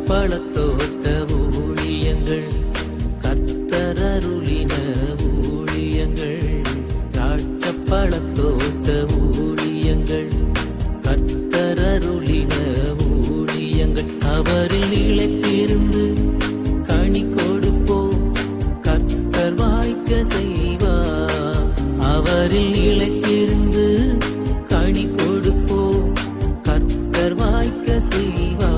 பழத்தோட்ட ஊழியங்கள் கர்த்தரருளின ஊழியங்கள் திராட்சை பழத்தோட்ட ஊழியங்கள் கர்த்தரருளின ஊழியங்கள் அவரில் நிலைத்திருந்து கனி கொடுப்போம் கர்த்தர் வாய்க்க செய்வார் அவரில் நிலைத்திருந்து கனி கொடுப்போம் கர்த்தர் வாய்க்க செய்வார்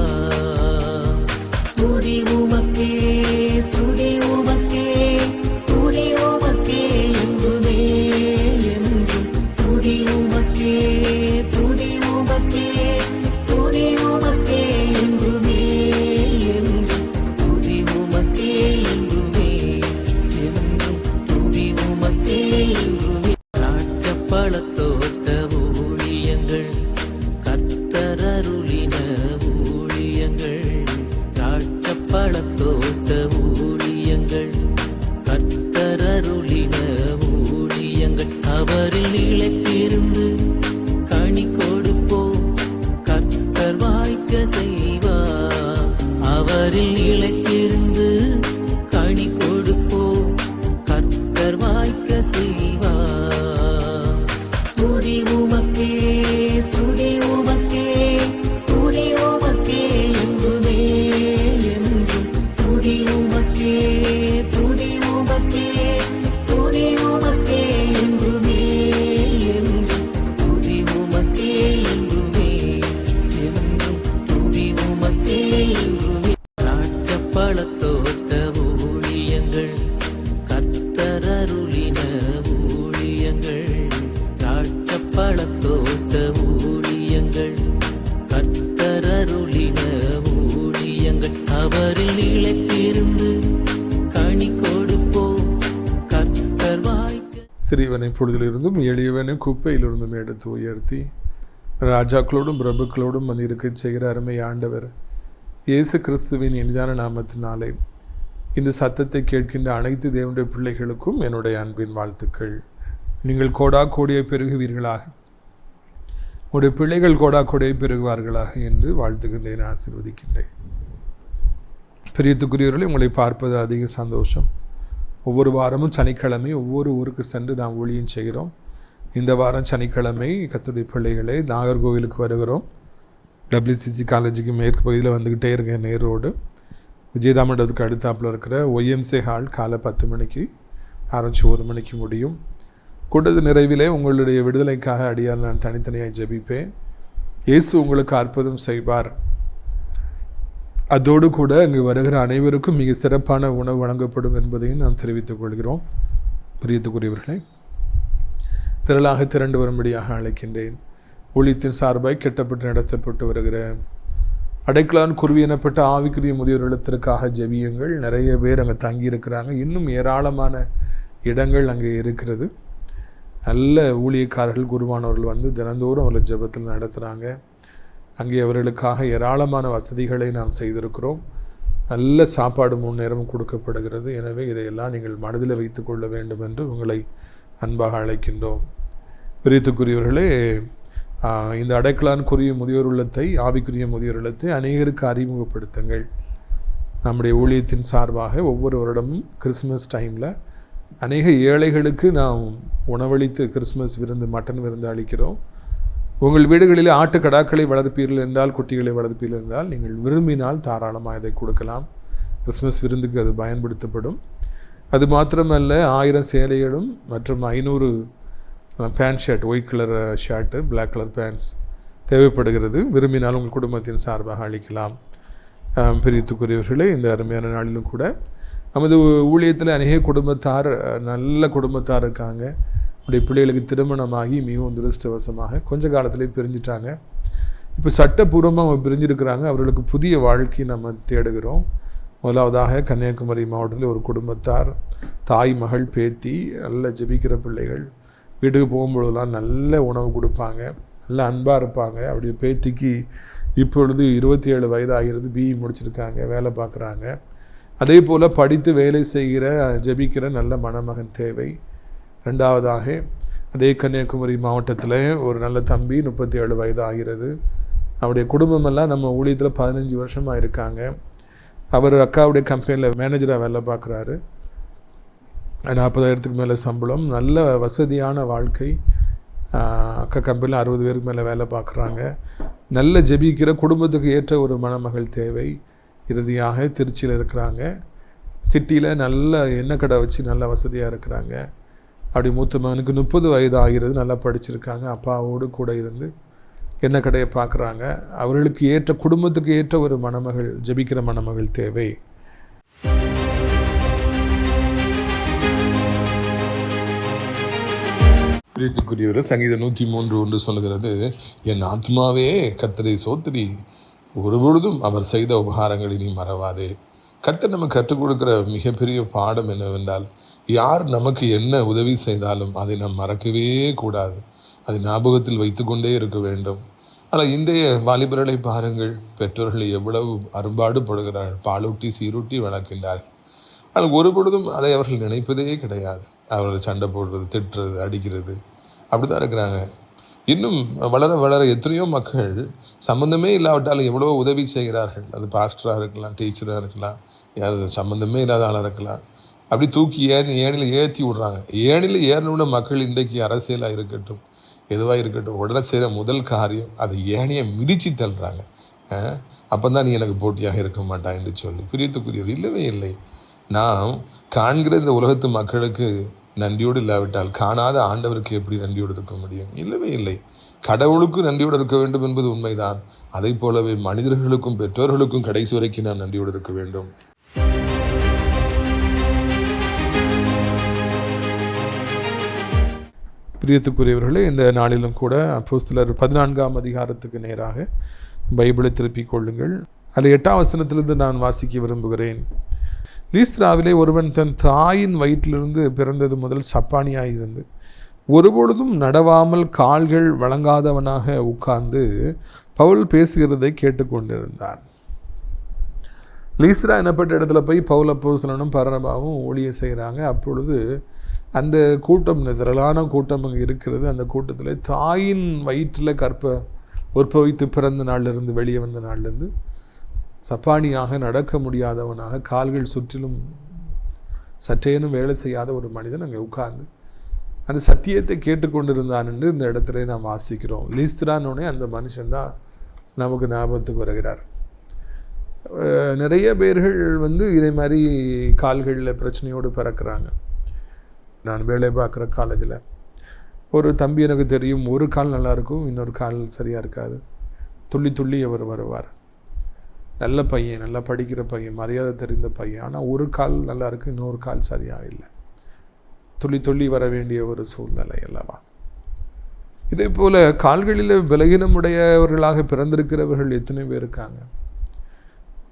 துதி உமக்கே துதி உமக்கே துதி உமக்கே என்றுமே என்றும் துதி உமக்கே துதி உமக்கே துதி உமக்கே என்றுமே என்றும் துதி உமக்கே என்றுமே என்றும் துதி உமக்கே என்றுமே திராட்சை பழத்தோட்ட ஊழியங்கள் கர்த்தரருளின ஊழியங்கள் திராட்சை பழத்தோட்ட ஊழியங்கள் கர்த்தரருளின ஊழியங்கள் அவரில் நிலைத்திருந்து கனி கொடுப்போம் கர்த்தர் வாய்க்க செய்வார் அவரில் நிலைத்திருந்து கனி கொடுப்போம் கர்த்தர் வாய்க்க செய்வார் துதி உமக்கே துதி உமக்கே துதி உமக்கே என்றுமே என்றும் துதி உமக்கே துதி உமக்கே துதி உமக்கே என்றுமே என்றும் துதி உமக்கே என்றுமே என்றும் துதி உமக்கே என்றுமே திராட்சை பழத்தோட்ட ஊழியங்கள் கர்த்தரருளின ஊழியங்கள் திராட்சை பழத்தோட்ட ஊழியங்கள் கர்த்தரருளின ஊழியங்கள் அவரில் நிலைத்திருந்து கனி கொடுப்போம் கர்த்தர் வாய்க்க சிறியவனை பொழுதிலிருந்தும் எளியவனை குப்பையிலிருந்தும் எடுத்து உயர்த்தி ராஜாக்களோடும் பிரபுக்களோடும் வந்து இருக்கச் செய்கிற அருமை ஆண்டவர் இயேசு கிறிஸ்துவின் இனிதான நாமத்தினாலே இந்த சத்தத்தை கேட்கின்ற அனைத்து தேவனுடைய பிள்ளைகளுக்கும் என்னுடைய அன்பின் வாழ்த்துக்கள். நீங்கள் கோடா கோடியை பெருகுவீர்களாக, உங்களுடைய பிள்ளைகள் கோடா கோடியை பெருகுவார்களாக என்று வாழ்த்துகின்றேன், ஆசீர்வதிக்கின்றேன். பிரியத்துக்குரியவர்களே, உங்களை பார்ப்பது அதிக சந்தோஷம். ஒவ்வொரு வாரமும் சனிக்கிழமை ஒவ்வொரு ஊருக்கு சென்று நாம் ஊழியம் செய்கிறோம். இந்த வாரம் சனிக்கிழமை கர்த்தருடைய பிள்ளைகளை நாகர்கோவிலுக்கு வருகிறோம். WCC காலேஜுக்கு மேற்கு பகுதியில் வந்துக்கிட்டே இருக்கேன். நேர் ரோடு விஜயதாமண்டத்துக்கு அடுத்தாப்பில் இருக்கிற OMC ஹால் காலை 10 மணிக்கு ஆரம்பித்து 1 மணிக்கு முடியும். கூட்டத்து நிறைவிலே உங்களுடைய விடுதலைக்காக அடியால் நான் தனித்தனியாக ஜெபிப்பேன். இயேசு உங்களுக்கு அற்புதம் செய்வார். அதோடு கூட அங்கு வருகிற அனைவருக்கும் மிக சிறப்பான உணவு வழங்கப்படும் என்பதையும் நாம் தெரிவித்துக் கொள்கிறோம். பிரியத்துக்குரியவர்களே, திரளாக திரண்டு வரும்படியாக அழைக்கின்றேன். ஊழியத்தின் சார்பாய் கெட்டப்பட்டு நடத்தப்பட்டு வருகிற அடைக்கலான் குருவி எனப்பட்ட ஆவிக்குரிய முதியோர் இல்லத்திற்காக ஜெபியுங்கள். நிறைய பேர் அங்கே தங்கியிருக்கிறாங்க. இன்னும் ஏராளமான இடங்கள் அங்கே இருக்கிறது. நல்ல ஊழியக்காரர்கள் குருவானவர்கள் வந்து தினந்தோறும் அவர்கள் ஜெபத்தில் நடத்துகிறாங்க. அங்கே அவர்களுக்காக ஏராளமான வசதிகளை நாம் செய்திருக்கிறோம். நல்ல சாப்பாடு 3 நேரமும் கொடுக்கப்படுகிறது. எனவே இதையெல்லாம் நீங்கள் மனதில் வைத்து கொள்ள வேண்டும் என்று உங்களை அன்பாக அழைக்கின்றோம். பிரியத்துக்குரியவர்களே, இந்த அடைக்கலான் குரிய முதியோர் இல்லத்தை, ஆவிக்குரிய முதியோர் இல்லத்தை அநேகருக்கு அறிமுகப்படுத்துங்கள். நம்முடைய ஊழியத்தின் சார்பாக ஒவ்வொரு வருடமும் கிறிஸ்மஸ் டைமில் அநேக ஏழைகளுக்கு நாம் உணவளித்து கிறிஸ்மஸ் விருந்து, மட்டன் விருந்து அளிக்கிறோம். உங்கள் வீடுகளில் ஆட்டுக்கடாக்களை வளர்ப்பீர்கள் என்றால், குட்டிகளை வளர்ப்பீர்கள் என்றால், நீங்கள் விரும்பினால் தாராளமாக இதை கொடுக்கலாம். கிறிஸ்மஸ் விருந்துக்கு அது பயன்படுத்தப்படும். அது மாத்திரமல்ல, 1000 சேலைகளும் மற்றும் 500 pant shirt, white colour shirt, black colour pants தேவைப்படுகிறது. விரும்பினால் உங்கள் குடும்பத்தின் சார்பாக அளிக்கலாம். பிரியத்துக்குரியவர்களே, இந்த அருமையான நாளிலும் கூட நமது ஊழியத்தில் அநேக குடும்பத்தார், நல்ல குடும்பத்தார் இருக்காங்க. நம்முடைய பிள்ளைகளுக்கு திருமணமாகி மிகவும் துரதிர்ஷ்டவசமாக கொஞ்ச காலத்திலே பிரிஞ்சிட்டாங்க. இப்போ சட்டப்பூர்வமாக அவங்க பிரிஞ்சிருக்கிறாங்க. அவர்களுக்கு புதிய வாழ்க்கை நம்ம தேடுகிறோம். முதலாவதாக கன்னியாகுமரி மாவட்டத்தில் ஒரு குடும்பத்தார், தாய், மகள், பேத்தி, நல்ல ஜெபிக்கிற பிள்ளைகள். வீட்டுக்கு போகும்பொழுதெல்லாம் நல்ல உணவு கொடுப்பாங்க, நல்ல அன்பாக இருப்பாங்க. அப்படியே பேத்திக்கு இப்பொழுது 27 வயது ஆகிறது. BE முடிச்சிருக்காங்க, வேலை பார்க்குறாங்க. அதே போல் படித்து வேலை செய்கிற, ஜெபிக்கிற நல்ல மணமகன் தேவை. ரெண்டாவதாக அதே கன்னியாகுமரி மாவட்டத்தில் ஒரு நல்ல தம்பி, 37 வயது ஆகிறது. அவருடைய குடும்பமெல்லாம் நம்ம ஊழியத்தில் 15 வருஷமாக இருக்காங்க. அவர் அக்காவுடைய கம்பெனியில் மேனேஜராக வேலை பார்க்குறாரு. 40,000க்கு மேலே சம்பளம், நல்ல வசதியான வாழ்க்கை. அக்கா கம்பெனியில் 60 பேருக்கு மேலே வேலை பார்க்குறாங்க. நல்ல ஜெபிக்கிற குடும்பத்துக்கு ஏற்ற ஒரு மணமகள் தேவை. இறுதியாக திருச்சியில் இருக்கிறாங்க. சிட்டியில் நல்ல எண்ணெய் கடை வச்சு நல்ல வசதியாக இருக்கிறாங்க. அப்படி மூத்த மகனுக்கு 30 வயது ஆகிறது, நல்லா படிச்சிருக்காங்க. அப்பாவோடு கூட இருந்து எண்ணெய் கடையை பார்க்குறாங்க. அவர்களுக்கு ஏற்ற குடும்பத்துக்கு ஏற்ற ஒரு மணமகள், ஜெபிக்கிற மணமகள் தேவை. பிரியத்துக்குரியவர், சங்கீதம் 103:1 சொல்லுகிறது, என் ஆத்மாவே கர்த்தரை சோத்திரி, ஒருபொழுதும் அவர் செய்த உபகாரங்களை நீ மறவாதே. கர்த்தர் நமக்கு கற்றுக் கொடுக்கிற மிகப்பெரிய பாடம் என்னவென்றால், யார் நமக்கு என்ன உதவி செய்தாலும் அதை நாம் மறக்கவே கூடாது. அதை ஞாபகத்தில் வைத்து கொண்டே இருக்க வேண்டும். ஆனால் இன்றைய வாலிபர்களை பாருங்கள், பெற்றோர்கள் எவ்வளவு அரும்பாடுபடுகிறார்கள், பாலூட்டி சீரூட்டி வளர்க்கின்றார்கள். ஆனால் ஒரு பொழுதும் அதை அவர்கள் நினைப்பதே கிடையாது. அவர்கள் சண்டை போடுறது, திட்டுறது, அடிக்கிறது, அப்படிதான் இருக்கிறாங்க. இன்னும் வளர வளர எத்தனையோ மக்கள் சம்மந்தமே இல்லாவிட்டாலும் எவ்வளவோ உதவி செய்கிறார்கள். அது பாஸ்டராக இருக்கலாம், டீச்சராக இருக்கலாம், யாரும் சம்மந்தமே இல்லாத ஆளாக இருக்கலாம். அப்படி தூக்கி ஏணியில் ஏற்றி விட்றாங்க. ஏணியில் ஏறணும்னு மக்கள் இன்றைக்கு அரசியலாக இருக்கட்டும், எதுவாக இருக்கட்டும், உடனே செய்கிற முதல் காரியம் அதை ஏணியை மிதித்து தள்ளுறாங்க. அப்போ தான் நீ எனக்கு போட்டியாக இருக்க மாட்டான் என்று சொல்லி. பிரியத்துக்குரியவர், இல்லவே இல்லை. நாம் காண்கிற இந்த உலகத்து மக்களுக்கு நன்றியோடு இல்லாவிட்டால் காணாத ஆண்டவருக்கு எப்படி நன்றியோடு இருக்க முடியும்? இல்லவே இல்லை. கடவுளுக்கும் நன்றியோடு இருக்க வேண்டும் என்பது உண்மைதான். அதை போலவே மனிதர்களுக்கும் பெற்றோர்களுக்கும் கடைசி வரைக்கும் நாம் நன்றியோடு இருக்க வேண்டும். பிரியத்துக்குரியவர்களே, இந்த நாளிலும் கூட அப்போஸ்தலர் 14ஆம் அதிகாரத்துக்கு நேராக பைபிளை திருப்பிக் கொள்ளுங்கள். அதில் 8ஆம் வசனத்திலிருந்து நான் வாசிக்க விரும்புகிறேன். லீஸ்திராவிலே ஒருவன் தன் தாயின் வயிற்றிலிருந்து பிறந்தது முதல் சப்பானியாயிருந்து ஒருபொழுதும் நடவாமல் கால்கள் வழங்காதவனாக உட்கார்ந்து பவுல் பேசுகிறதை கேட்டுக்கொண்டிருந்தான். லீஸ்திரா என்னப்பட்ட இடத்துல போய் பவுல் அப்போஸ்தலனும் பர்னபாவும் ஊழியம் செய்கிறாங்க. அப்பொழுது அந்த கூட்டம், திரளான கூட்டம் அங்கே இருக்கிறது. அந்த கூட்டத்தில் தாயின் வயிற்றில் உற்பவித்து பிறந்த நாளிலிருந்து, வெளியே வந்த நாளிலிருந்து சப்பானியாக நடக்க முடியாதவனாக, கால்கள் சுற்றிலும் சற்றேனும் வேலை செய்யாத ஒரு மனிதன் அங்கே உட்கார்ந்து அந்த சத்தியத்தை கேட்டுக்கொண்டிருந்தான் என்று இந்த இடத்துல நாம் வாசிக்கிறோம். லீஸ்திரானோடனே அந்த மனுஷன்தான் நமக்கு ஞாபகத்துக்கு வருகிறார். நிறைய பேர்கள் இதே மாதிரி கால்களில் பிரச்சனையோடு பிறக்கிறாங்க. நான் வேலை பார்க்குற காலேஜில் ஒரு தம்பி எனக்கு தெரியும், ஒரு கால் நல்லாயிருக்கும், இன்னொரு கால் சரியாக இருக்காது. துள்ளி துள்ளி அவர் வருவார். நல்ல பையன், நல்லா படிக்கிற பையன், மரியாதை தெரிந்த பையன். ஆனால் ஒரு கால் நல்லா இருக்குது, இன்னொரு கால் சரியாக இல்லை. துள்ளி துள்ளி வர வேண்டிய ஒரு சூழ்நிலை அல்லவா? இதே போல் கால்களில் பலகீனமுடையவர்களாக பிறந்திருக்கிறவர்கள் எத்தனை பேர் இருக்காங்க.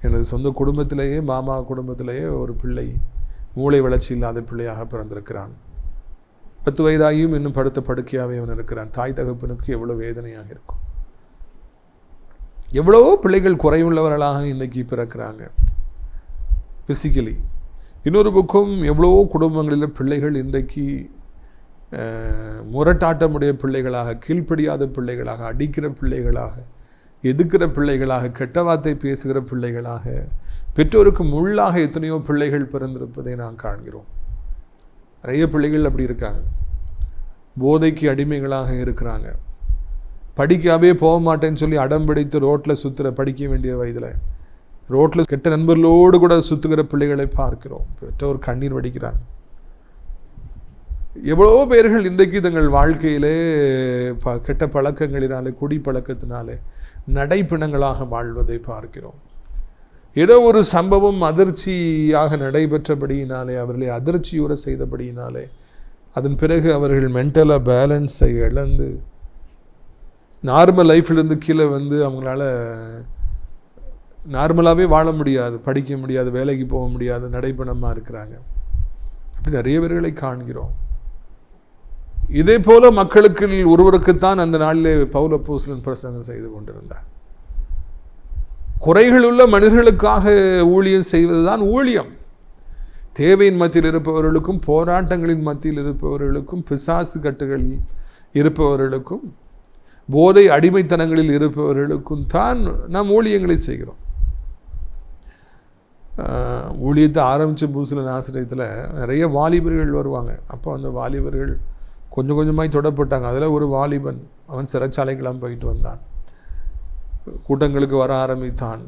எனது சொந்த குடும்பத்திலேயே, மாமா குடும்பத்திலேயே ஒரு பிள்ளை மூளை வளர்ச்சி இல்லாத பிள்ளையாக பிறந்திருக்கிறான். 10 வயதாகியும் இன்னும் படுத்த படுக்கையாகவே அவன் இருக்கிறான். தாய் தகப்பனுக்கு எவ்வளோ வேதனையாக இருக்கும். எவ்வளவோ பிள்ளைகள் குறைவுள்ளவர்களாக இன்றைக்கி பிறக்கிறாங்க பிசிக்கலி. இன்னொரு பக்கம் எவ்வளவோ குடும்பங்களில் பிள்ளைகள் இன்றைக்கு முரட்டாட்டமுடைய பிள்ளைகளாக, கீழ்ப்படியாத பிள்ளைகளாக, அடிக்கிற பிள்ளைகளாக, எதுக்கிற பிள்ளைகளாக, கெட்ட வார்த்தை பேசுகிற பிள்ளைகளாக, பெற்றோருக்கு முள்ளாக எத்தனையோ பிள்ளைகள் பிறந்திருப்பதை நாம் காண்கிறோம். நிறைய பிள்ளைகள் அப்படி இருக்காங்க. போதைக்கு அடிமைகளாக இருக்கிறாங்க. படிக்காவே போக மாட்டேன்னு சொல்லி அடம் பிடித்து ரோட்டில் சுற்றுற, படிக்க வேண்டிய வயதில் ரோட்டில் கெட்ட நண்பர்களோடு கூட சுற்றுகிற பிள்ளைகளை பார்க்கிறோம். பெற்றோர் கண்ணீர் வடிக்கிறாங்க. எவ்வளவோ பேர்கள் இன்றைக்கு தங்கள் வாழ்க்கையிலே கெட்ட பழக்கங்களினாலே, குடி பழக்கத்தினாலே நடைப்பிணங்களாக வாழ்வதை பார்க்கிறோம். ஏதோ ஒரு சம்பவம் அதிர்ச்சியாக நடைபெற்றபடியினாலே, அவர்களை அதிர்ச்சியுற செய்தபடியினாலே, அதன் பிறகு அவர்கள் மென்டலாக பேலன்ஸை இழந்து நார்மல் லைஃப்லேருந்து கீழே அவங்களால நார்மலாகவே வாழ முடியாது, படிக்க முடியாது, வேலைக்கு போக முடியாது, நடைப்பணமாக இருக்கிறாங்க. அப்படி நிறைய பேர்களை காண்கிறோம். இதே போல மக்களுக்கு ஒருவருக்குத்தான் அந்த நாளிலே பவுல் அப்போஸ்தலன் பிரசங்கம் செய்து கொண்டிருந்தார். குறைகளுள்ள மனிதர்களுக்காக ஊழியம் செய்வதுதான் ஊழியம். தேவையின் மத்தியில் இருப்பவர்களுக்கும், போராட்டங்களின் மத்தியில் இருப்பவர்களுக்கும், பிசாசு கட்டுகளில் இருப்பவர்களுக்கும், போதை அடிமைத்தனங்களில் இருப்பவர்களுக்கும் தான் நாம் ஊழியங்களை செய்கிறோம். ஊழியத்தை ஆரம்பித்த புதுசில் ஆசிரியத்தில் நிறைய வாலிபர்கள் வருவாங்க. அப்போ அந்த வாலிபர்கள் கொஞ்சம் கொஞ்சமாக தொடப்பட்டாங்க. அதில் ஒரு வாலிபன் அவன் சிறைச்சாலைக்கெல்லாம் போயிட்டு வந்தான், கூட்டங்களுக்கு வர ஆரம்பித்தான்.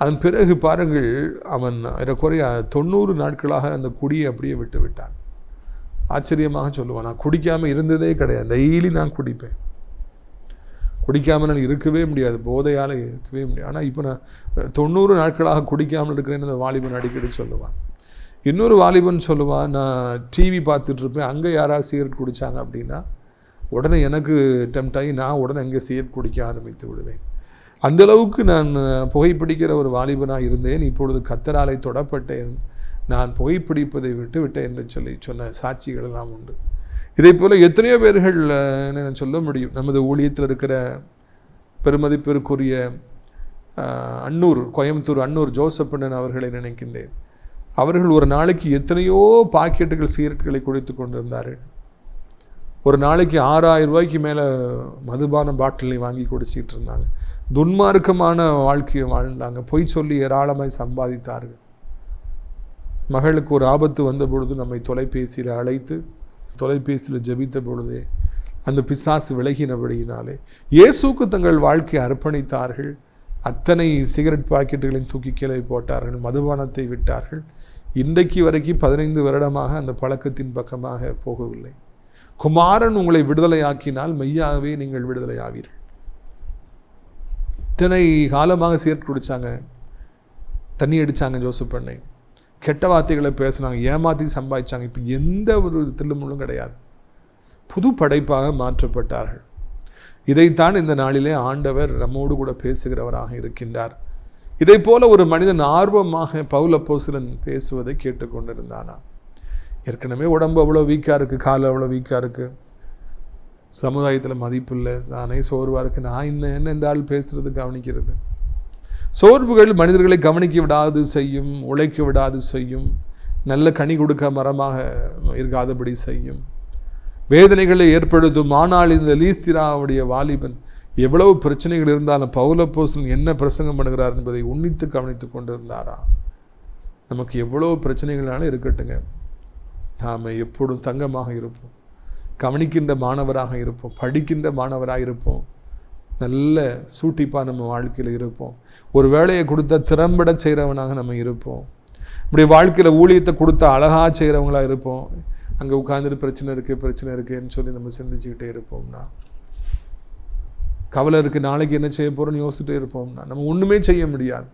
அதன் பிறகு பாருங்கள், அவன் ஏறக்குறைய 90 நாட்களாக அந்த குடியை அப்படியே விட்டு விட்டான். ஆச்சரியமாக சொல்லுவான், நான் குடிக்காமல் இருந்ததே கிடையாது, டெய்லி நான் குடிப்பேன், குடிக்காமல் நான் இருக்கவே முடியாது, போதையால் இருக்கவே முடியாது. ஆனால் இப்போ நான் 90 நாட்களாக குடிக்காமல் இருக்கிறேன்னு அந்த வாலிபன் அடிக்கடி சொல்லுவான். இன்னொரு வாலிபன் சொல்லுவான், நான் டிவி பார்த்துட்ருப்பேன், அங்கே யாராவது சிகரெட் குடித்தாங்க அப்படின்னா உடனே எனக்கு டெம்ட் ஆகி நான் உடனே அங்கே சிகரெட் குடிக்க ஆரம்பித்து விடுவேன். அந்தளவுக்கு நான் புகைப்பிடிக்கிற ஒரு வாலிபனாக இருந்தேன். இப்பொழுது கர்த்தராலே தொடப்பட்டேன், நான் புகைப்பிடிப்பதை விட்டு விட்டேன் என்று சொன்ன சாட்சிகள் எல்லாம் உண்டு. இதே போல் எத்தனையோ பேர்கள் நான் சொல்ல முடியும். நமது ஊழியத்தில் இருக்கிற பெருமதிப்பிற்குரிய கோயம்புத்தூர் அன்னூர் ஜோசப்பண்ணன் அவர்களை நினைக்கின்றேன். அவர்கள் ஒரு நாளைக்கு எத்தனையோ பாக்கெட்டுகள் சிகரெட்டுகளை குடித்து கொண்டிருந்தார்கள். ஒரு நாளைக்கு 6000 ரூபாய்க்கு மேலே மதுபான பாட்டிலை வாங்கி குடிச்சிட்டு இருந்தாங்க. துன்மார்க்கமான வாழ்க்கையை வாழ்ந்தாங்க. பொய் சொல்லி ஏராளமாய் சம்பாதித்தார்கள். மகளுக்கு ஒரு ஆபத்து வந்த பொழுது நம்மை தொலைபேசியில் அழைத்து தொலைபேசியில் ஜெபித்த பொழுதே அந்த பிசாசு விலகினபடியினாலே இயேசுக்கு தங்கள் வாழ்க்கையை அர்ப்பணித்தார்கள். அத்தனை சிகரெட் பாக்கெட்டுகளையும் தூக்கி கீழே போட்டார்கள், மதுபானத்தை விட்டார்கள். இன்றைக்கு வரைக்கும் 15 வருடமாக அந்த பழக்கத்தின் பக்கமாக போகவில்லை. குமாரன் உங்களை விடுதலையாக்கினால் மெய்யாகவே நீங்கள் விடுதலை ஆவீர்கள். இத்தனை காலமாக சிகரெட் குடித்தாங்க, தண்ணி அடித்தாங்க, ஜோசப் பண்ணை கெட்ட வார்த்தைகளை பேசினாங்க, ஏமாற்றி சம்பாதிச்சாங்க. இப்போ எந்த ஒரு தில்லுமுள்ளும் கிடையாது. புது படைப்பாக மாற்றப்பட்டார்கள். இதைத்தான் இந்த நாளிலே ஆண்டவர் நம்மோடு கூட பேசுகிறவராக இருக்கின்றார். இதை போல ஒரு மனிதன் ஆர்வமாக பவுல் அப்போஸ்தலன் பேசுவதை கேட்டுக்கொண்டிருந்தானா. ஏற்கனவே உடம்பு அவ்வளோ வீக்காக இருக்குது, கால் அவ்வளோ வீக்காக இருக்குது, சமுதாயத்தில் மதிப்பு இல்லை, நானே சோர்வாக இருக்குது, நான் என்ன இந்த ஆள் பேசுகிறது கவனிக்கிறது. சோர்வுகள் மனிதர்களை கவனிக்க விடாது செய்யும், உழைக்க விடாது செய்யும், நல்ல கனி கொடுக்க மரமாக இருக்காதபடி செய்யும், வேதனைகளை ஏற்படுத்தும். ஆனால் இந்த லீஸ்திராவுடைய வாலிபன் எவ்வளவு பிரச்சனைகள் இருந்தாலும் பவுல் அப்போஸ்தலன் என்ன பிரசங்கம் பண்ணுகிறார் என்பதை உன்னித்து கவனித்து கொண்டிருந்தாரா. நமக்கு எவ்வளோ பிரச்சனைகளாலும் இருக்கட்டுங்க, நாம் எப்பொழுதும் தங்கமாக இருப்போம், கவனிக்கின்ற மாணவராக இருப்போம், படிக்கின்ற மாணவராக இருப்போம், நல்ல சூட்டிப்பாக நம்ம வாழ்க்கையில் இருப்போம். ஒரு வேலையை கொடுத்தா திறம்பட செய்கிறவனாக நம்ம இருப்போம். இப்படி வாழ்க்கையில் ஊழியத்தை கொடுத்தா அழகாக செய்கிறவங்களாக இருப்போம். அங்கே உட்காந்துட்டு பிரச்சனை இருக்குன்னு சொல்லி நம்ம சிந்திச்சுக்கிட்டே இருப்போம்னா, கவலை இருக்குது, நாளைக்கு என்ன செய்ய போகிறோன்னு யோசிச்சுட்டே இருப்போம்னா நம்ம ஒன்றுமே செய்ய முடியாது.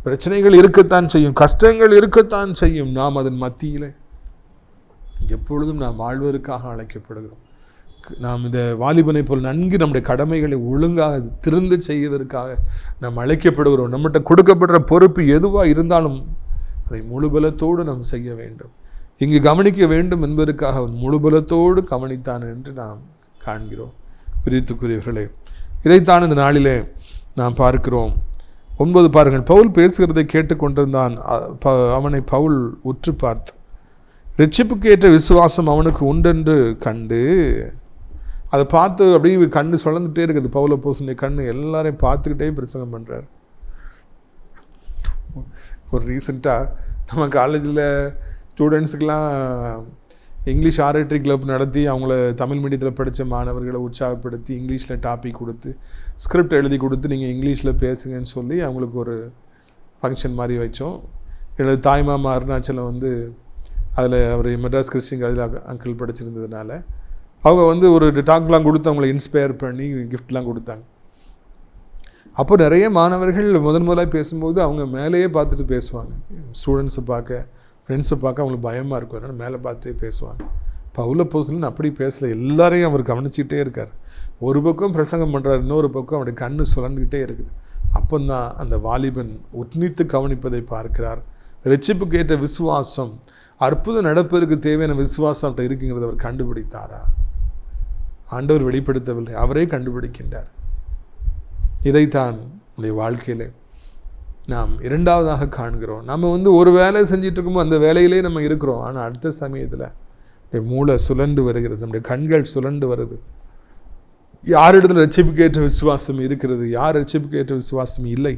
பிரச்சனைகள் இருக்கத்தான் செய்யும், கஷ்டங்கள் இருக்கத்தான் செய்யும். நாம் அதன் மத்தியில் எப்பொழுதும் நாம் வாழ்வதற்காக அழைக்கப்படுகிறோம். நாம் இந்த வாலிபனை போல் நன்கு நம்முடைய கடமைகளை ஒழுங்காக திருந்து செய்வதற்காக நாம் அழைக்கப்படுகிறோம். நம்மகிட்ட கொடுக்கப்படுற பொறுப்பு எதுவாக இருந்தாலும் அதை முழுபலத்தோடு நாம் செய்ய வேண்டும். இங்கு கவனிக்க வேண்டும் என்பதற்காக அவன் முழுபலத்தோடு கவனித்தான் என்று நாம் காண்கிறோம். பிரித்துக்குரியவர்களே, இதைத்தான் இந்த நாளிலே நாம் பார்க்கிறோம். 9 பாருங்கள். பவுல் பேசுகிறதை கேட்டுக்கொண்டிருந்தான். அவனை பவுல் உற்று பார்த்து ரட்சிப்புக்கு ஏற்ற விசுவாசம் அவனுக்கு உண்டென்று கண்டு, அதை பார்த்து அப்படியே கண்ணு சுழந்துகிட்டே இருக்குது. பவுல் அப்போஸ்தலனுடைய கண்ணு எல்லாரையும் பார்த்துக்கிட்டே பிரசங்கம் பண்ணுறார். ஒரு ரீசெண்டாக நம்ம காலேஜில் ஸ்டூடெண்ட்ஸுக்கெலாம் இங்கிலீஷ் ஆரேட்டரி கிளப் நடத்தி அவங்கள தமிழ் மீடியத்தில் படித்த மாணவர்களை உற்சாகப்படுத்தி இங்கிலீஷில் டாபிக் கொடுத்து ஸ்கிரிப்ட் எழுதி கொடுத்து நீங்கள் இங்கிலீஷில் பேசுங்கன்னு சொல்லி அவங்களுக்கு ஒரு ஃபங்க்ஷன் மாதிரி வச்சோம். எனது தாய்மாமா அருணாச்சலம் அதில் அவர் மெட்ராஸ் கிறிஸ்டின் காலேஜில் அங்கிள் படிச்சிருந்ததுனால அவங்க ஒரு டாக்லாம் கொடுத்து அவங்களை இன்ஸ்பயர் பண்ணி கிஃப்ட்லாம் கொடுத்தாங்க. அப்போ நிறைய மாணவர்கள் முதலாக பேசும்போது அவங்க மேலேயே பார்த்துட்டு பேசுவாங்க. ஸ்டூடெண்ட்ஸை பார்க்க, ஃப்ரெண்ட்ஸை பார்க்க அவங்களுக்கு பயமாக இருக்கும், அதனால் மேலே பார்த்துட்டே பேசுவாங்க. பவுல் அப்போஸ்தலன் அப்படி பேசலை, எல்லாரையும் அவர் கவனிச்சிக்கிட்டே இருக்கார். ஒரு பக்கம் பிரசங்கம் பண்ணுறார், இன்னொரு பக்கம் அவருடைய கண்ணு சுழண்டுக்கிட்டே இருக்குது. அப்போ தான் அந்த வாலிபன் உன்னித்து கவனிப்பதை பார்க்கிறார். ரட்சிப்புக்கு ஏற்ற விசுவாசம், அற்புதம் நடப்பதற்கு தேவையான விசுவாசம் அவர்கிட்ட இருக்குங்கிறத அவர் கண்டுபிடித்தாரா? ஆண்டவர் வெளிப்படுத்தவில்லை, அவரே கண்டுபிடிக்கின்றார். இதைத்தான் நம்முடைய வாழ்க்கையில் நாம் இரண்டாவதாக காண்கிறோம். நம்ம ஒரு வேலை செஞ்சிட்டு இருக்கும்போது அந்த வேலையிலே நம்ம இருக்கிறோம். ஆனால் அடுத்த சமயத்தில் மூளை சுழண்டு வருகிறது, நம்முடைய கண்கள் சுழண்டு வருது. யாரிடத்தில் ரட்சிப்புக்கு ஏற்ற விசுவாசம் இருக்கிறது, யார் ரட்சிப்புக்கு ஏற்ற விசுவாசம் இல்லை,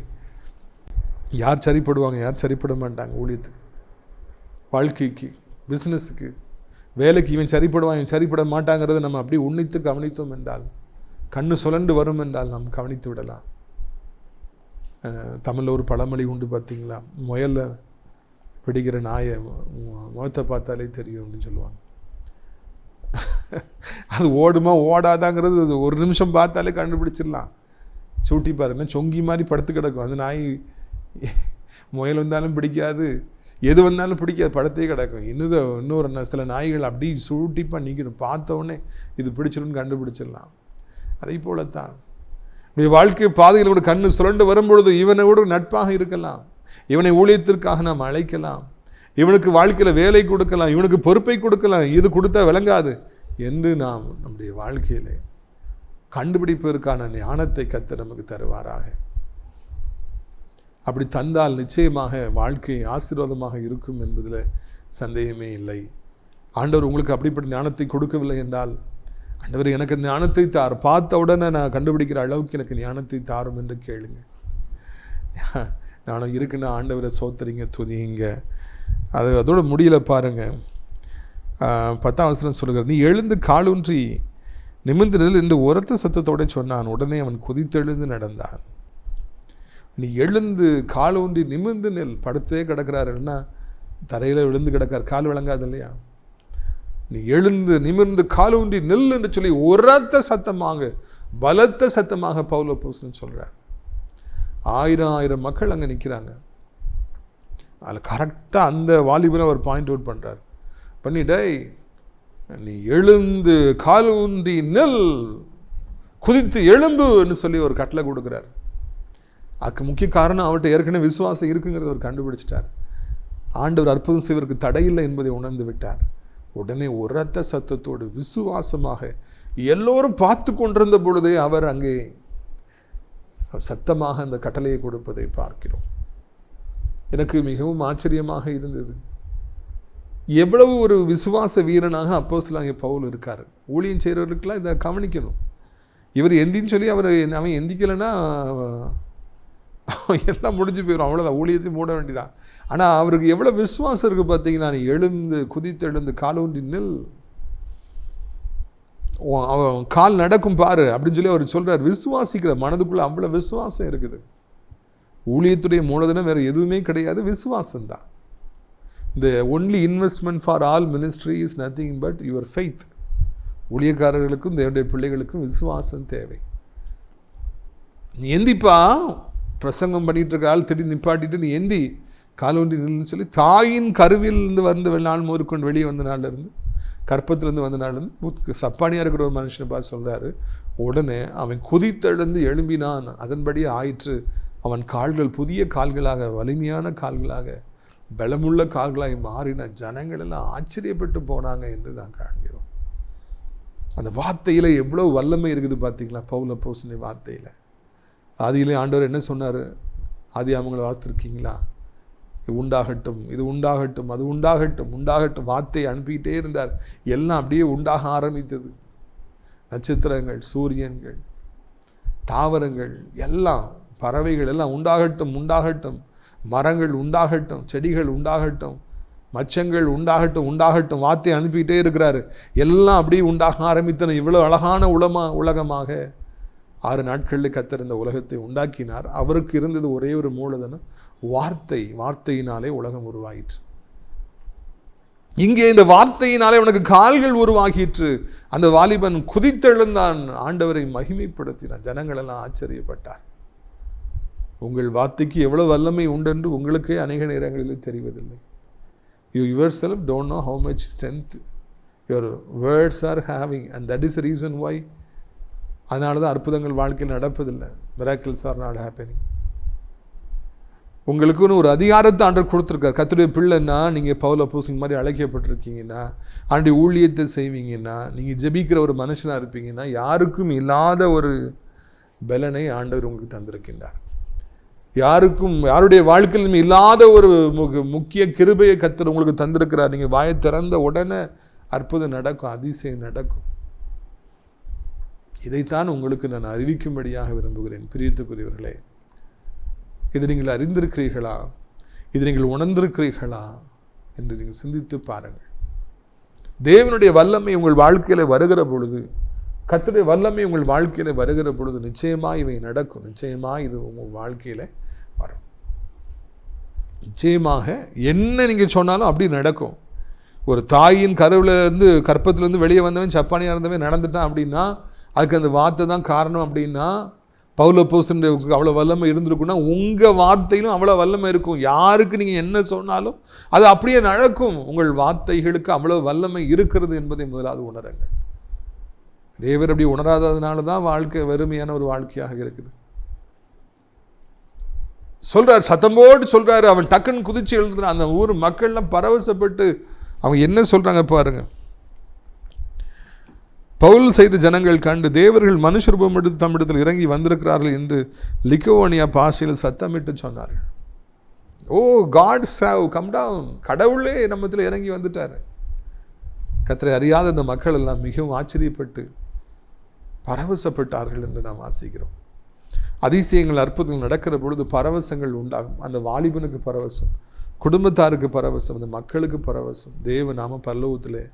யார் சரிப்படுவாங்க, யார் சரிப்பட மாட்டாங்க? ஊழியத்துக்கு, வாழ்க்கைக்கு, பிஸ்னஸுக்கு, வேலைக்கு இவன் சரிப்படுவான், இவன் சரிப்பட மாட்டாங்கிறத நம்ம அப்படி உன்னித்து கவனித்தோம் என்றால், கண்ணு சுழண்டு வரும் என்றால் நாம் கவனித்து விடலாம். தமிழில் ஒரு பழமொழி உண்டு பார்த்தீங்களா, முயலை பிடிக்கிற நாயை முகத்தை பார்த்தாலே தெரியும் அப்படின்னு சொல்லுவாங்க. அது ஓடுமா ஓடாதாங்கிறது ஒரு நிமிஷம் பார்த்தாலே கண்டுபிடிச்சிடலாம். சூட்டி பாருங்க, சொங்கி மாதிரி படுத்து கிடக்கும் அந்த நாய். முயல் வந்தாலும் பிடிக்காது, எது வந்தாலும் பிடிக்காது, படத்தே கிடக்கும். இன்னொரு சில நாய்கள் அப்படி சூட்டிப்பாக நிற்கிது, பார்த்தோடனே இது பிடிச்சிடும்னு கண்டுபிடிச்சிடலாம். அதை போலத்தான் வாழ்க்கை பாதையில் கூட கண்ணு சுழண்டு வரும்பொழுது இவனை கூட நட்பாக இருக்கலாம், இவனை ஊழியத்திற்காக நாம் அழைக்கலாம், இவனுக்கு வாழ்க்கையில் வேலை கொடுக்கலாம், இவனுக்கு பொறுப்பை கொடுக்கலாம், இது கொடுத்தா விளங்காது என்று நாம் நம்முடைய வாழ்க்கையிலே கண்டுபிடிப்பதற்கான ஞானத்தை கர்த்தர் நமக்கு தருவாராக. அப்படி தந்தால் நிச்சயமாக வாழ்க்கை ஆசீர்வாதமாக இருக்கும் என்பதில் சந்தேகமே இல்லை. ஆண்டவர் உங்களுக்கு அப்படிப்பட்ட ஞானத்தை கொடுக்கவில்லை என்றால், ஆண்டவர் எனக்கு ஞானத்தை தார், பார்த்த உடனே நான் கண்டுபிடிக்கிற அளவுக்கு எனக்கு ஞானத்தை தாரும் என்று கேளுங்க. நானும் இருக்குன்னா ஆண்டவரை சோத்தரிங்க, துதிங்க. அதோட முடியல பாருங்கள். 10ஆம் வசனம் சொல்லுகிறார், நீ எழுந்து காலூன்றி நிமிர்ந்து நில் என்று உரத்த சத்தத்தோடு சொன்னான். உடனே அவன் குதித்தெழுந்து நடந்தான். நீ எழுந்து காலூன்றி நிமிர்ந்து நெல். படுத்தே கிடக்கிறாருன்னா தரையில் விழுந்து கிடக்கார், கால் விளங்காது இல்லையா? நீ எழுந்து நிமிர்ந்து காலூன்றி நெல் என்று சொல்லி உரத்த சத்தமாக, பலத்த சத்தமாக பவுல் அப்போஸ்தலன் சொல்கிறார். 1000 மக்கள் அங்கே நிற்கிறாங்க. அதில் கரெக்டாக அந்த வாலிபனை அவர் பாயிண்ட் அவுட் பண்ணுறார். பண்ணிடே நீ எழுந்து காலூன்றி நெல், குதித்து எழும்புன்னு சொல்லி ஒரு கட்டளை கொடுக்குறார். அதுக்கு முக்கிய காரணம் அவர்கிட்ட ஏற்கனவே விசுவாசம் இருக்குங்கிறத அவர் கண்டுபிடிச்சிட்டார். ஆண்டவர் அற்புதம் செய்வதற்கு தடையில்லை என்பதை உணர்ந்து விட்டார். உடனே உரத்த சத்தத்தோடு விசுவாசமாக எல்லோரும் பார்த்து கொண்டிருந்த பொழுதே அவர் அங்கே சத்தமாக அந்த கட்டளையை கொடுப்பதை பார்க்கிறோம். எனக்கு மிகவும் ஆச்சரியமாக இருந்தது. எவ்வளவு ஒரு விசுவாச வீரனாக அப்போஸ்தலனாகிய பவுல் இருக்கார். ஊழியம் செய்கிறவர்களுக்கெல்லாம் இதை கவனிக்கணும். இவர் எந்தின்னு சொல்லி அவன் எந்திக்கலைன்னா எல்லாம் முடிஞ்சு போயிடும், அவ்வளோதான், ஊழியத்தை மூட வேண்டியதான். ஆனால் அவருக்கு எவ்வளோ விசுவாசம் இருக்குது பார்த்தீங்கன்னா, நீ எழுந்து குதித்தெழுந்து காலூன்றி நெல், அவன் கால் நடக்கும் பாரு அப்படின்னு சொல்லி அவர் சொல்கிறார். விசுவாசிக்கிற மனதுக்குள்ளே அவ்வளோ விசுவாசம் இருக்குது. ஊழியத்துடைய மூலதனம் வேறு எதுவுமே கிடையாது, விசுவாசம்தான். The only investment for all ministry is nothing but your faith. ஊழியக்காரர்களுக்கும் தேவனுடைய பிள்ளைகளுக்கும் விசுவாசம் தேவை. நீ எந்திப்பா, பிரசங்கம் பண்ணிட்டு இருக்க ஆள் திடீர்னு நிப்பாட்டிட்டு நீ எந்தி காலூன்றி நில்லுன்னு சொல்லி, தாயின் கருவிலிருந்து வந்து நாள் முதற்கொண்டு வெளியே வந்த நாள்லேருந்து, கற்பத்திலேருந்து வந்த நாள்லேருந்து சப்பானியாக இருக்கிற ஒரு மனுஷனை பார்த்து சொல்கிறாரு. உடனே அவன் குதித்தெழுந்து எழும்பினான், அதன்படி ஆயிற்று. அவன் கால்கள் புதிய கால்களாக, வலிமையான கால்களாக, பலமுள்ள கால்களாக மாறின. ஜனங்கள் எல்லாம் ஆச்சரியப்பட்டு போனாங்க என்று நான் காண்கிறோம். அந்த வார்த்தையில் எவ்வளோ வல்லமை இருக்குது பார்த்தீங்களா, பவுல் அப்போஸ்தலன் வார்த்தையில். ஆதியிலே ஆண்டவர் என்ன சொன்னார்? ஆதியாகமங்களை வாசித்திருக்கீங்களா? உண்டாகட்டும், இது உண்டாகட்டும், அது உண்டாகட்டும், உண்டாகட்டும், வார்த்தையை அனுப்பிக்கிட்டே இருந்தார். எல்லாம் அப்படியே உண்டாக ஆரம்பித்தது. நட்சத்திரங்கள், சூரியன்கள், தாவரங்கள், எல்லாம் பறவைகள் எல்லாம் உண்டாகட்டும், உண்டாகட்டும், மரங்கள் உண்டாகட்டும், செடிகள் உண்டாகட்டும், மச்சங்கள் உண்டாகட்டும், உண்டாகட்டும், வார்த்தையை அனுப்பிக்கிட்டே இருக்கிறாரு. எல்லாம் அப்படியே உண்டாக ஆரம்பித்தன. இவ்வளோ அழகான உலகமாக 6 நாட்களில் கர்த்தர் இந்த உலகத்தை உண்டாக்கினார். அவருக்கு இருந்தது ஒரே ஒரு மூலதனம், வார்த்தை. வார்த்தையினாலே உலகம் உருவாயிற்று. இங்கே இந்த வார்த்தையினாலே உனக்கு கால்கள் உருவாகிற்று. அந்த வாலிபன் குதித்தெழுந்தான், ஆண்டவரை மகிமைப்படுத்தினான். ஜனங்கள் எல்லாம் ஆச்சரியப்பட்டார். உங்கள் வார்த்தைக்கு எவ்வளோ வல்லமை உண்டென்று உங்களுக்கே அநேக நேரங்களில் தெரிவதில்லை. You yourself don't know how much strength your words are having, and that is the reason why. அதனால தான் அற்புதங்கள் வாழ்க்கையில் நடப்பதில்லை. miracles are not happening. உங்களுக்குன்னு ஒரு அதிகாரத்தை ஆண்டவர் கொடுத்துருக்கார். கர்த்தருடைய பிள்ளைன்னா நீங்கள் பவுல் அப்போஸ்தலன் மாதிரி அழைக்கப்பட்டிருக்கீங்கன்னா, ஆண்டு ஊழியத்தை செய்வீங்கன்னா, நீங்கள் ஜெபிக்கிற ஒரு மனுஷனாக இருப்பீங்கன்னா, யாருக்கும் இல்லாத ஒரு பலனை ஆண்டவர் உங்களுக்கு தந்திருக்கின்றார். யாருடைய வாழ்க்கையிலும் இல்லாத ஒரு முக்கிய கிருபையை கர்த்தர் உங்களுக்கு தந்திருக்கிறார். நீங்கள் வாயை திறந்த உடனே அற்புதம் நடக்கும், அதிசயம் நடக்கும். இதைத்தான் உங்களுக்கு நான் அறிவிக்கும்படியாக விரும்புகிறேன். பிரியத்துக்குரியவர்களே, இது நீங்கள் அறிந்திருக்கிறீர்களா? இது நீங்கள் உணர்ந்திருக்கிறீர்களா என்று நீங்கள் சிந்தித்து பாருங்கள். தேவனுடைய வல்லமை உங்கள் வாழ்க்கையில் வருகிற பொழுது, கர்த்தருடைய வல்லமை உங்கள் வாழ்க்கையில் வருகிற பொழுது நிச்சயமாக இவை நடக்கும். நிச்சயமாக இது உங்கள் வாழ்க்கையில் வரும். நிச்சயமாக என்ன நீங்கள் சொன்னாலும் அப்படி நடக்கும். ஒரு தாயின் கற்பத்திலேருந்து வெளியே வந்தவன் சப்பானியாக இருந்தவன் நடந்துட்டான் அப்படின்னா அதுக்கு அந்த வார்த்தை தான் காரணம். அப்படின்னா பவுல் அப்போஸ்தலனுக்கு அவ்வளோ வல்லமை இருந்திருக்குன்னா உங்கள் வார்த்தையிலும் அவ்வளோ வல்லமை இருக்கும். யாருக்கு நீங்கள் என்ன சொன்னாலும் அது அப்படியே நடக்கும். உங்கள் வார்த்தைகளுக்கு அவ்வளோ வல்லமை இருக்கிறது என்பதை முதலாவது உணருங்கள். தேவர் அப்படி உணராததுனால தான் வாழ்க்கை வெறுமையான ஒரு வாழ்க்கையாக இருக்குது. சொல்றார், சத்தம் போட்டு சொல்றாரு. அவன் டக்குன்னு குதிச்சு எழுதுறான். அந்த ஊர் மக்கள்லாம் பரவசப்பட்டு அவங்க என்ன சொல்றாங்க பாருங்க. பவுல் செய்த ஜனங்கள் கண்டு தேவர்கள் மனுஷரூபம் எடுத்து தம்மிடத்தில் இறங்கி வந்திருக்கிறார்கள் என்று லிக்கோனியா பாஷையில் சத்தமிட்டு சொன்னார்கள். ஓ காட் சேவ் கம் டவுன், கடவுளே நம்மத்தில் இறங்கி வந்துட்டார். கர்த்தரை அறியாத இந்த மக்கள் எல்லாம் மிகவும் ஆச்சரியப்பட்டு பரவசப்பட்டார்கள் என்று நாம் வாசிக்கிறோம். அதிசயங்கள் அற்புதங்கள் நடக்கிற பொழுது பரவசங்கள் உண்டாகும். அந்த வாலிபனுக்கு பரவசம், குடும்பத்தாருக்கு பரவசம், அந்த மக்களுக்கு பரவசம். தேவ நாம பரலோகத்திலே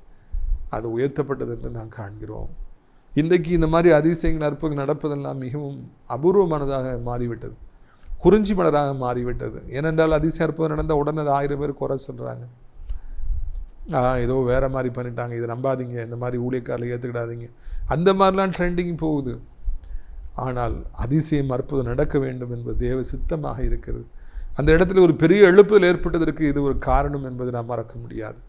அது உயர்த்தப்பட்டது என்று நாம் காண்கிறோம். இன்றைக்கு இந்த மாதிரி அதிசயங்கள் அற்புதங்கள் நடப்பதெல்லாம் மிகவும் அபூர்வமானதாக மாறிவிட்டது, குறிஞ்சி மலராக மாறிவிட்டது. ஏனென்றால் அதிசய அற்புதம் நடந்தால் உடனே 1000 பேர் குறை சொல்கிறாங்க. ஏதோ வேறு மாதிரி பண்ணிட்டாங்க, இதை நம்பாதீங்க, இந்த மாதிரி ஊழியக்காரில் ஏற்றுக்கிடாதீங்க, அந்த மாதிரிலாம் ட்ரெண்டிங் போகுது. ஆனால் அதிசயம் அற்புதம் நடக்க வேண்டும் என்பது தேவ சித்தமாக இருக்கிறது. அந்த இடத்துல ஒரு பெரிய எழுப்புதல் ஏற்பட்டதற்கு இது ஒரு காரணம் என்பதை நாம் மறக்க முடியாது.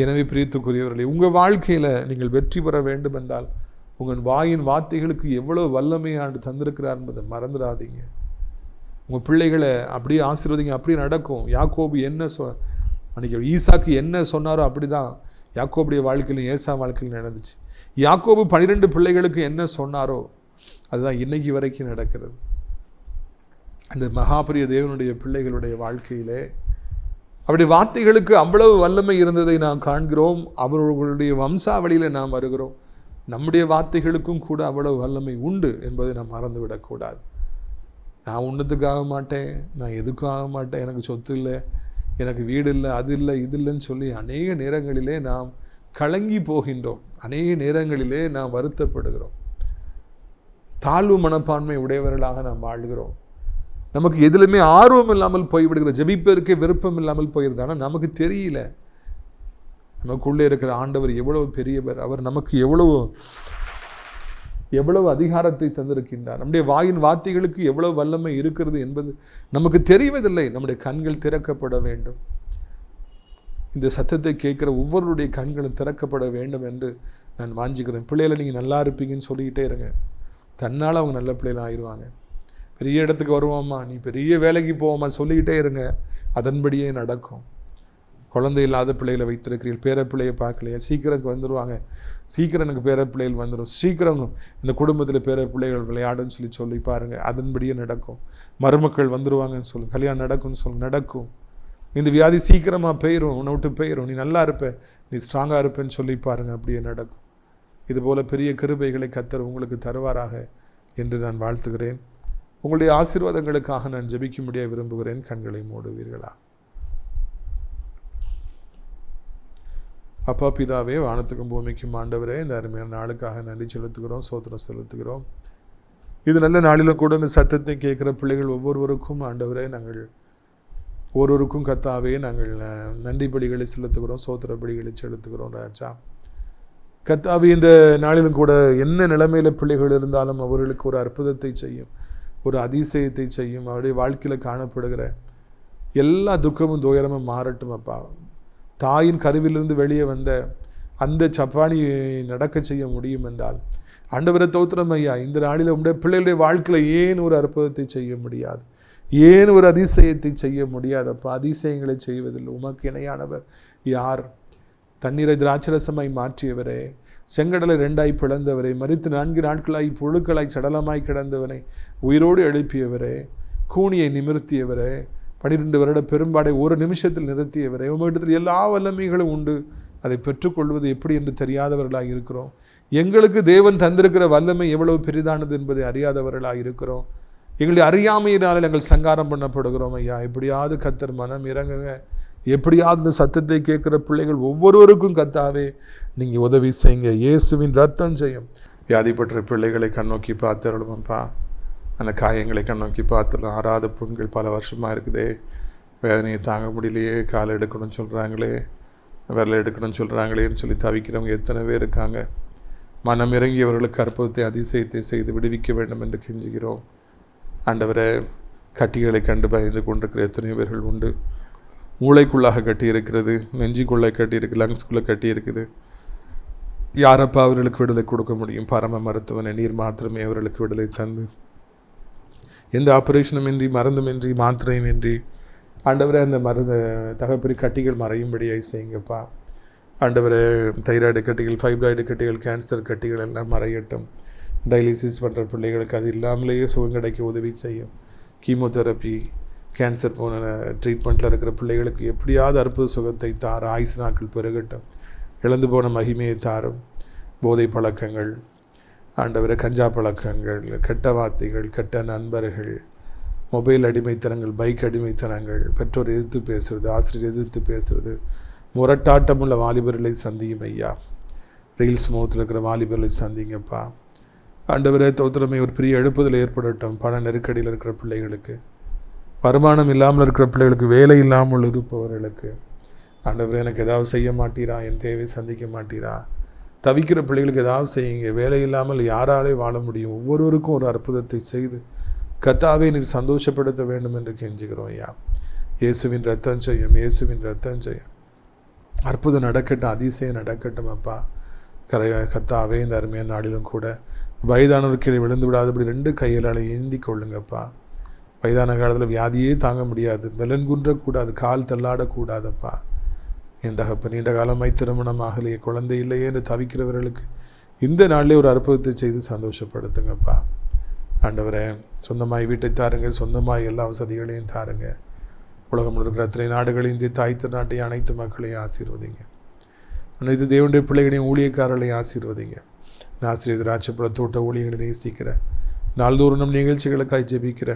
எனவே பிரியத்துக்குரியவர்களே, உங்கள் வாழ்க்கையில் நீங்கள் வெற்றி பெற வேண்டும் என்றால் உங்கள் வாயின் வார்த்தைகளுக்கு எவ்வளோ வல்லமையாண்டு தந்திருக்கிறார் என்பதை மறந்துடாதீங்க. உங்கள் பிள்ளைகளை அப்படியே ஆசீர்வதிங்க, அப்படியே நடக்கும். யாக்கோபு என்ன அன்றைக்கி ஈசாக்கு என்ன சொன்னாரோ அப்படி தான் யாக்கோபுடைய வாழ்க்கையிலும் ஏசா வாழ்க்கையில் நடந்துச்சு. யாக்கோபு 12 பிள்ளைகளுக்கு என்ன சொன்னாரோ அதுதான் இன்னைக்கு வரைக்கும் நடக்கிறது. அந்த மகாபரிய தேவனுடைய பிள்ளைகளுடைய வாழ்க்கையிலே அவருடைய வார்த்தைகளுக்கு அவ்வளவு வல்லமை இருந்ததை நாம் காண்கிறோம். அவர்களுடைய வம்சாவளியில் நாம் வருகிறோம். நம்முடைய வார்த்தைகளுக்கும் கூட அவ்வளவு வல்லமை உண்டு என்பதை நாம் மறந்துவிடக்கூடாது. நான் ஒன்றுத்துக்காக மாட்டேன், நான் எதுக்கும் ஆக மாட்டேன், எனக்கு சொத்து இல்லை, எனக்கு வீடு இல்லை, அது இல்லை, இது இல்லைன்னு சொல்லி அநேக நேரங்களிலே நாம் கலங்கி போகின்றோம். அநேக நேரங்களிலே நாம் வருத்தப்படுகிறோம். தாழ்வு மனப்பான்மை உடையவர்களாக நாம் வாழ்கிறோம். நமக்கு எதிலுமே ஆர்வம் இல்லாமல் போய்விடுகிற, ஜெபிப்பதற்கே விருப்பம் இல்லாமல் போயிடுது. ஆனால் நமக்கு தெரியல நமக்குள்ளே இருக்கிற ஆண்டவர் எவ்வளவு பெரியவர், அவர் நமக்கு எவ்வளவு அதிகாரத்தை தந்திருக்கின்றார், நம்முடைய வாயின் வார்த்தைகளுக்கு எவ்வளவு வல்லமை இருக்கிறது என்பது நமக்கு தெரிவதில்லை. நம்முடைய கண்கள் திறக்கப்பட வேண்டும். இந்த சத்தத்தை கேட்குற ஒவ்வொருடைய கண்களும் திறக்கப்பட வேண்டும் என்று நான் வாஞ்சிக்கிறேன். பிள்ளைகளை நீங்கள் நல்லா இருப்பீங்கன்னு சொல்லிக்கிட்டே இருங்க. தன்னால் அவங்க நல்ல பிள்ளைகள் ஆயிடுவாங்க. பெரிய இடத்துக்கு வருவாம்மா, நீ பெரிய வேலைக்கு போவாம்மா சொல்லிக்கிட்டே இருங்க, அதன்படியே நடக்கும். குழந்தை இல்லாத பிள்ளைகளை வைத்திருக்கிறீர்கள், பேர பிள்ளையை பார்க்கலையா, சீக்கிரம் வந்துடுவாங்க, சீக்கிரம் எனக்கு பேர பிள்ளைகள் வந்துடும், சீக்கிரம் இந்த குடும்பத்தில் பேர பிள்ளைகள் விளையாடுன்னு சொல்லி பாருங்கள், அதன்படியே நடக்கும். மருமக்கள் வந்துடுவாங்கன்னு சொல்லுங்கள், கல்யாணம் நடக்கும்னு சொல்லுங்கள், நடக்கும். இந்த வியாதி சீக்கிரமாக போயிடும், உன்னை விட்டு போயிடும், நீ நல்லா இருப்ப, நீ ஸ்ட்ராங்காக இருப்பேன்னு சொல்லி பாருங்கள், அப்படியே நடக்கும். இதுபோல் பெரிய கிருபைகளை கர்த்தர் உங்களுக்கு தருவாராக என்று நான் வாழ்த்துகிறேன். உங்களுடைய ஆசீர்வாதங்களுக்காக நான் ஜெபிக்கும்படியாக விரும்புகிறேன். கண்களை மூடுவீர்களா? அப்பா பிதாவே, வானத்துக்கும் பூமிக்கும் ஆண்டவரே, இந்த அருமையான நாளுக்காக நன்றி செலுத்துகிறோம், ஸ்தோத்திரம் செலுத்துகிறோம். இது நல்ல நாளிலும் கூட இந்த சத்தத்தை கேட்குற பிள்ளைகள் ஒவ்வொருவருக்கும் ஆண்டவரே, நாங்கள் ஒவ்வொருவருக்கும் கர்த்தாவே நாங்கள் நன்றி பலிகளை செலுத்துகிறோம், ஸ்தோத்திர பலிகளை செலுத்துகிறோம். ராஜா கர்த்தாவே, இந்த நாளிலும் கூட என்ன நிலைமையில் பிள்ளைகள் இருந்தாலும் அவர்களுக்கு ஒரு அற்புதத்தை செய்யும், ஒரு அதிசயத்தை செய்யும். அவருடைய வாழ்க்கையில் காணப்படுகிற எல்லா துக்கமும் துயரமும் மாறட்டும். அப்பா, தாயின் கருவிலிருந்து வெளியே வந்த அந்த சப்பானி நடக்க செய்ய முடியும் என்றால் ஆண்டவரை தோத்திரம் ஐயா, இந்த நாளில் உங்களுடைய பிள்ளைகளுடைய வாழ்க்கையில் ஏன் ஒரு அற்புதத்தை செய்ய முடியாது, ஏன் ஒரு அதிசயத்தை செய்ய முடியாதப்பா? அதிசயங்களை செய்வதில் உமக்கு இணையானவர் யார்? தண்ணீரை திராட்சரசமாய் மாற்றியவரே, செங்கடலை 2ஆய் பிளந்தவரே, மரித்து 4 நாட்களாய் புழுக்களாய் சடலமாய் கிடந்தவனை உயிரோடு எழுப்பியவரே, கூனியை நிமிர்த்தியவரே, 12 வருட பெரும்பாடை ஒரு நிமிஷத்தில் நிறுத்தியவரே, உங்களிடத்தில் எல்லா வல்லமைகளும் உண்டு, அதை பெற்றுக்கொள்வது எப்படி என்று தெரியாதவர்களாக இருக்கிறோம். எங்களுக்கு தேவன் தந்திருக்கிற வல்லமை எவ்வளவு பெரிதானது என்பதை அறியாதவர்களாக இருக்கிறோம். எங்களுடைய அறியாமையினால் நாங்கள் சங்காரம் பண்ணப்படுகிறோம் ஐயா. எப்படியாவது கர்த்தர் மனம் இறங்குங்க. எப்படியாவது இந்த சத்தத்தை கேட்குற பிள்ளைகள் ஒவ்வொருவருக்கும் கர்த்தாவே நீங்கள் உதவி செய்யுங்க. இயேசுவின் ரத்தம் செய்யும். வியாதிப்பட்ட பிள்ளைகளை கண்ணோக்கி பார்த்துடணும்ப்பா. அந்த காயங்களை கண்ணோக்கி பார்த்துடலாம். ஆறாத புண்கள் பல வருஷமாக இருக்குதே, வேதனையை தாங்க முடியலையே, காலை எடுக்கணும்னு சொல்கிறாங்களே, விரலை எடுக்கணும்னு சொல்கிறாங்களேன்னு சொல்லி தவிக்கிறவங்க எத்தனை பேர் இருக்காங்க. மனம் இறங்கி அவர்களுக்கு அற்புதத்தை அதிசயத்தை செய்து விடுவிக்க வேண்டும் என்று கெஞ்சுகிறோம். ஆண்டவரை கட்டிகளை கண்டு பயந்து கொண்டிருக்கிற எத்தனையோ பேர்கள் உண்டு. மூளைக்குள்ளாக கட்டி இருக்கிறது, நெஞ்சுக்குள்ளே கட்டி இருக்குது, லங்ஸ்குள்ளே கட்டி இருக்குது. யாரப்பா அவர்களுக்கு விடுதலை கொடுக்க முடியும்? பரம மருத்துவனை நீர் மாத்திரமே அவர்களுக்கு விடுதலை தந்து, எந்த ஆப்ரேஷனும் இன்றி, மருந்துமின்றி, மாத்திரையும் இன்றி ஆண்டவரை அந்த மருந்து தகப்பறி கட்டிகள் மறையும்படியாய் செய்யுங்கப்பா. ஆண்டவரை தைராய்டு கட்டிகள், ஃபைப்ராய்டு கட்டிகள், கேன்சர் கட்டிகள் எல்லாம் மறையட்டும். டயாலிசிஸ் பண்ணுற பிள்ளைகளுக்கு அது இல்லாமலேயே சுகம் கிடைக்க உதவி செய்யும். கீமோதெரப்பி, கேன்சர் போன ட்ரீட்மெண்ட்டில் இருக்கிற பிள்ளைகளுக்கு எப்படியாவது அற்புத சுகத்தை தார, ஆயுசு நாட்கள் பெருகட்டும். இழந்து போன மகிமையை தாரும். போதை பழக்கங்கள், ஆண்டவரை கஞ்சா பழக்கங்கள், கெட்ட வார்த்தைகள், கெட்ட நண்பர்கள், மொபைல் அடிமைத்தனங்கள், பைக் அடிமைத்தனங்கள், பெற்றோர் எதிர்த்து பேசுகிறது, ஆசிரியர் எதிர்த்து பேசுகிறது, முரட்டாட்டமுள்ள வாலிபர்களை சந்தியும் ஐயா. ரீல்ஸ் முகத்தில் இருக்கிற வாலிபர்களை சந்திங்கப்பா. ஆண்டவரே தோத்திரமை ஒரு பெரிய எழுப்புதல் ஏற்படட்டும். பண நெருக்கடியில் இருக்கிற பிள்ளைகளுக்கு, வருமானம் இல்லாமல் இருக்கிற பிள்ளைகளுக்கு, வேலை இல்லாமல் இருப்பவர்களுக்கு, ஆண்டவரே எனக்கு ஏதாவது செய்ய மாட்டீரா, என் தேவை சந்திக்க மாட்டீரா, தவிக்கிற பிள்ளைகளுக்கு ஏதாவது செய்யுங்க. வேலை இல்லாமல் யாராலே வாழ முடியும்? ஒவ்வொருவருக்கும் ஒரு அற்புதத்தை செய்து கர்த்தாவே நீர் சந்தோஷப்படுத்த வேண்டும் என்று கெஞ்சுகிறோம் ஐயா. இயேசுவின் ரத்தம் செய்யும், இயேசுவின் ரத்தம் செய்யும். அற்புதம் நடக்கட்டும், அதிசயம் நடக்கட்டும் அப்பா. கர்த்தாவே இந்த அருமையான நாளிலும் கூட வயதானவர் கீழே விழுந்து விடாதபடி 2 கைகளால் ஏந்தி கொள்ளுங்கப்பா. வயதான காலத்தில் வியாதியே தாங்க முடியாது, மெலன்குன்றக்கூடாது, கால் தள்ளாடக்கூடாதப்பா. என் தகப்பன் நீண்ட காலமாய் திருமணமாகலையே, குழந்தை இல்லையே என்று தவிக்கிறவர்களுக்கு இந்த நாளிலே ஒரு அற்புதத்தை செய்து சந்தோஷப்படுத்துங்கப்பா. ஆண்டவரே சொந்தமாய் வீட்டை தாருங்க, சொந்தமாய் எல்லா வசதிகளையும் தாருங்க. உலகம் இருக்கிற அத்தனை நாடுகளையும், இந்த தாய் திருநாட்டை அனைத்து மக்களையும் ஆசீர்வதிங்க. அனைத்து தேவனுடைய பிள்ளைகளையும், ஊழியக்காரர்களையும் ஆசீர்வதிங்க. ஆசிரியர் திராட்சைப்பழ தோட்ட ஊழியர்களை நேசிக்கிற, நாள்தோறும் நம் நிகழ்ச்சிகளுக்காய் ஜெபிக்கிற,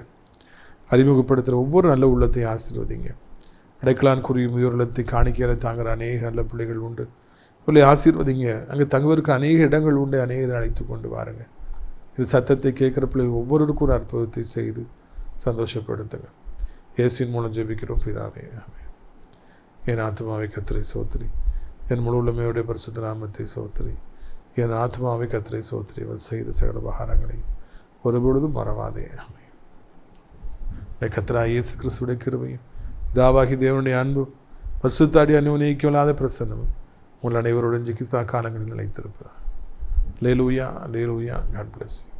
அறிமுகப்படுத்துகிற ஒவ்வொரு நல்ல உள்ளத்தையும் ஆசீர்வதிங்க. அடைக்கலான் குருவி முதியோர்லத்தை காணிக்கையில தாங்கிற அநேக நல்ல பிள்ளைகள் உண்டு, இவர்களை ஆசீர்வதிங்க. அங்கே தங்குவதற்கு அநேக இடங்கள் உண்டு, அநேகரை அழைத்து கொண்டு வாருங்க. இது சத்தத்தை கேட்குற பிள்ளைகள் ஒவ்வொருவருக்கும் ஒரு அற்புதத்தை செய்து சந்தோஷப்படுத்துங்க. இயேசுவின் மூலம் ஜெபிக்கிறோம் பிதாவே, ஆமென். என் ஆத்மாவை கர்த்தரை சோத்திரி, என் முழு உள்ளமையுடைய பரிசுத்த நாமத்தை சோத்திரி. என் ஆத்மாவை கர்த்தரை சோத்திரி, அவர் செய்த சகல உபகாரங்களை ஒருபொழுதும் மறவாதே, ஆமென். கர்த்தராகிய இயேசு கிறிஸ்துவின் கிருபையும், பிதாவாகி தேவனுடைய அன்பும், பரிசுத்தாடி அன்யோன்யமில்லாத பிரசன்னமும் உங்கள் அனைவருடன் ஜெகிஸ்தா காலங்களில் நிலைத்திருப்பதா. அல்லேலூயா, அல்லேலூயா. God bless you.